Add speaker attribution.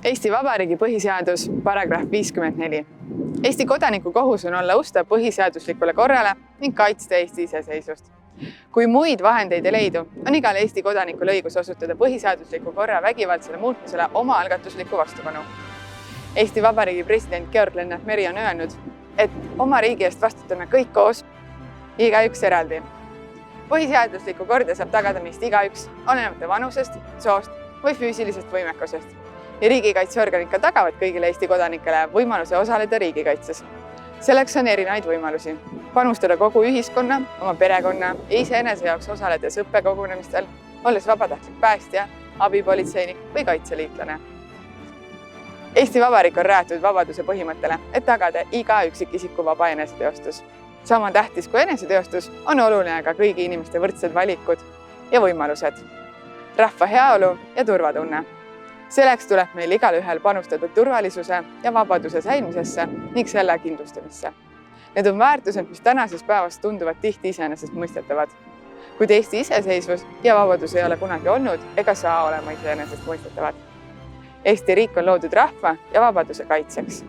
Speaker 1: Eesti Vabariigi põhiseadus, paragrahv 54. Eesti kodaniku kohus on olla ustav põhiseaduslikule korrale ning kaitsta Eesti iseseisvust. Kui muid vahendeid ei leidu, on igal Eesti kodanikul õigus osutada põhiseadusliku korra vägivaldsele muutmisele omaalgatuslikku vastupanu. Eesti Vabariigi president Georg Lennart Meri on öelnud, et oma riigi eest vastutame kõik koos, igaüks eraldi. Põhiseaduslikku korda saab tagada meist igaüks, olenemata vanusest, soost või füüsilisest võimekusest. Ja riigikaitseorganid ka tagavad kõigile Eesti kodanikele võimaluse osaleda riigikaitses. Selleks on erinevaid võimalusi. Panustada kogu ühiskonna, oma perekonna ja iseenese jaoks osaledes õppekogunemistel, olles vabatahtlik päästja, abipolitseinik või kaitseliitlane. Eesti Vabariik on rajatud vabaduse põhimõttele, et tagada iga üksikisiku vaba eneseteostus. Sama tähtis kui eneseteostus on oluline ka kõigi inimeste võrdsed valikud ja võimalused. Rahva heaolu ja turvatunne. Selleks tuleb meil igalühel panustada turvalisuse ja vabaduse säilmisesse ning selle kindlustamisse. Need on väärtused, mis tänases päevas tunduvad tihti iseenesestmõistetavad. Kuid Eesti iseseisvus ja vabadus ei ole kunagi olnud ega saa olema iseenesestmõistetavad. Eesti riik on loodud rahva ja vabaduse kaitseks.